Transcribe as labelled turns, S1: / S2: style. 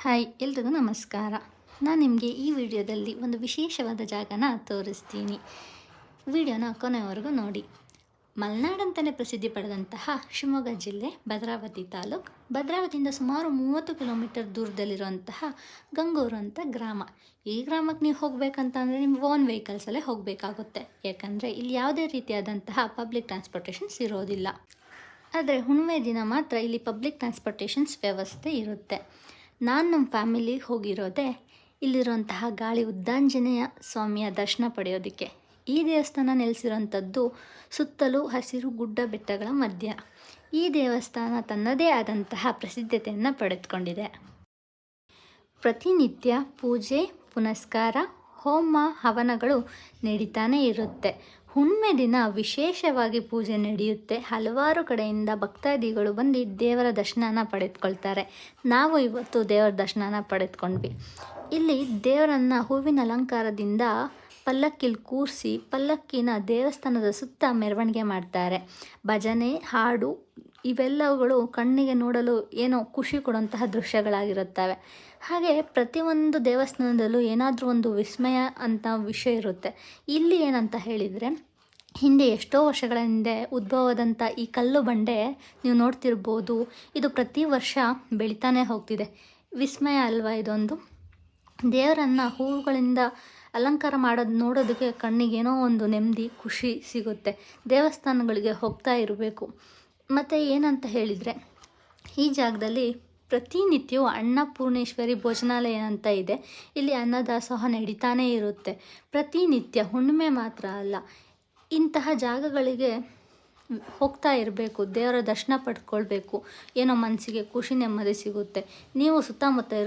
S1: Hi ಎಲ್ರಿಗೂ ನಮಸ್ಕಾರ. ನಾನು ನಿಮಗೆ ಈ ವಿಡಿಯೋದಲ್ಲಿ ಒಂದು ವಿಶೇಷವಾದ ಜಾಗನ ತೋರಿಸ್ತೀನಿ. ವಿಡಿಯೋನ ಕೊನೆಯವರೆಗೂ ನೋಡಿ. ಮಲೆನಾಡಂತಲೇ ಪ್ರಸಿದ್ಧಿ ಪಡೆದಂತಹ ಶಿವಮೊಗ್ಗ ಜಿಲ್ಲೆ ಭದ್ರಾವತಿ ತಾಲೂಕು, ಭದ್ರಾವತಿಯಿಂದ ಸುಮಾರು 30 ಕಿಲೋಮೀಟರ್ ದೂರದಲ್ಲಿರುವಂತಹ ಗಂಗೂರು ಅಂತ ಗ್ರಾಮ. ಈ ಗ್ರಾಮಕ್ಕೆ ನೀವು ಹೋಗಬೇಕಂತಂದರೆ ನಿಮ್ಮ ಓನ್ ವೆಹಿಕಲ್ಸಲ್ಲೇ ಹೋಗಬೇಕಾಗುತ್ತೆ. ಯಾಕಂದರೆ ಇಲ್ಲಿ ಯಾವುದೇ ರೀತಿಯಾದಂತಹ ಪಬ್ಲಿಕ್ ಟ್ರಾನ್ಸ್ಪೋರ್ಟೇಷನ್ಸ್ ಇರೋದಿಲ್ಲ. ಆದರೆ ಹುಣ್ಣಿಮೆ ದಿನ ಮಾತ್ರ ಇಲ್ಲಿ ಪಬ್ಲಿಕ್ ಟ್ರಾನ್ಸ್ಪೋರ್ಟೇಷನ್ಸ್ ವ್ಯವಸ್ಥೆ ಇರುತ್ತೆ. ನಾನು ನಮ್ಮ ಫ್ಯಾಮಿಲಿ ಹೋಗಿರೋದೆ ಇಲ್ಲಿರುವಂತಹ ಗಾಳಿ ಉದ್ದಾಂಜನೇಯ ಸ್ವಾಮಿಯ ದರ್ಶನ ಪಡೆಯೋದಕ್ಕೆ. ಈ ದೇವಸ್ಥಾನ ನೆಲೆಸಿರೋಂಥದ್ದು ಸುತ್ತಲೂ ಹಸಿರು ಗುಡ್ಡ ಬೆಟ್ಟಗಳ ಮಧ್ಯ. ಈ ದೇವಸ್ಥಾನ ತನ್ನದೇ ಆದಂತಹ ಪ್ರಸಿದ್ಧತೆಯನ್ನು ಪಡೆದುಕೊಂಡಿದೆ. ಪ್ರತಿನಿತ್ಯ ಪೂಜೆ ಪುನಸ್ಕಾರ, ಹೋಮ ಹವನಗಳು ನಡೀತಾನೆ ಇರುತ್ತೆ. ಹುಣ್ಣಿಮೆ ದಿನ ವಿಶೇಷವಾಗಿ ಪೂಜೆ ನಡೆಯುತ್ತೆ. ಹಲವಾರು ಕಡೆಯಿಂದ ಭಕ್ತಾದಿಗಳು ಬಂದು ದೇವರ ದರ್ಶನನ ಪಡೆದುಕೊಳ್ತಾರೆ. ನಾವು ಇವತ್ತು ದೇವರ ದರ್ಶನನ ಪಡೆದುಕೊಂಡ್ವಿ. ಇಲ್ಲಿ ದೇವರನ್ನು ಹೂವಿನ ಅಲಂಕಾರದಿಂದ ಪಲ್ಲಕ್ಕಿಲಿ ಕೂರಿಸಿ ಪಲ್ಲಕ್ಕಿನ ದೇವಸ್ಥಾನದ ಸುತ್ತ ಮೆರವಣಿಗೆ ಮಾಡ್ತಾರೆ. ಭಜನೆ, ಹಾಡು ಇವೆಲ್ಲವುಗಳು ಕಣ್ಣಿಗೆ ನೋಡಲು ಏನೋ ಖುಷಿ ಕೊಡುವಂತಹ ದೃಶ್ಯಗಳಾಗಿರುತ್ತವೆ. ಹಾಗೆ ಪ್ರತಿಯೊಂದು ದೇವಸ್ಥಾನದಲ್ಲೂ ಏನಾದರೂ ಒಂದು ವಿಸ್ಮಯ ಅಂತ ವಿಷಯ ಇರುತ್ತೆ. ಇಲ್ಲಿ ಏನಂತ ಹೇಳಿದರೆ, ಹಿಂದೆ ಎಷ್ಟೋ ವರ್ಷಗಳ ಹಿಂದೆ ಉದ್ಭವವಾದಂಥ ಈ ಕಲ್ಲು ಬಂಡೆ ನೀವು ನೋಡ್ತಿರ್ಬೋದು. ಇದು ಪ್ರತಿ ವರ್ಷ ಬೆಳೀತಾನೆ ಹೋಗ್ತಿದೆ. ವಿಸ್ಮಯ ಅಲ್ವಾ ಇದೊಂದು? ದೇವರನ್ನು ಹೂವುಗಳಿಂದ ಅಲಂಕಾರ ಮಾಡೋದು ನೋಡೋದಕ್ಕೆ ಕಣ್ಣಿಗೇನೋ ಒಂದು ನೆಮ್ಮದಿ, ಖುಷಿ ಸಿಗುತ್ತೆ. ದೇವಸ್ಥಾನಗಳಿಗೆ ಹೋಗ್ತಾ ಇರಬೇಕು. ಮತ್ತು ಏನಂತ ಹೇಳಿದರೆ, ಈ ಜಾಗದಲ್ಲಿ ಪ್ರತಿನಿತ್ಯವೂ ಅನ್ನಪೂರ್ಣೇಶ್ವರಿ ಭೋಜನಾಲಯ ಅಂತ ಇದೆ. ಇಲ್ಲಿ ಅನ್ನದಾಸೋಹ ನಡೀತಾನೇ ಇರುತ್ತೆ. ಪ್ರತಿನಿತ್ಯ, ಹುಣ್ಣಿಮೆ ಮಾತ್ರ ಅಲ್ಲ, ಇಂತಹ ಜಾಗಗಳಿಗೆ ಹೋಗ್ತಾ ಇರಬೇಕು. ದೇವರ ದರ್ಶನ ಪಡ್ಕೊಳ್ಬೇಕು. ಏನೋ ಮನಸ್ಸಿಗೆ ಖುಷಿ ನೆಮ್ಮದಿ ಸಿಗುತ್ತೆ. ನೀವು ಸುತ್ತಮುತ್ತ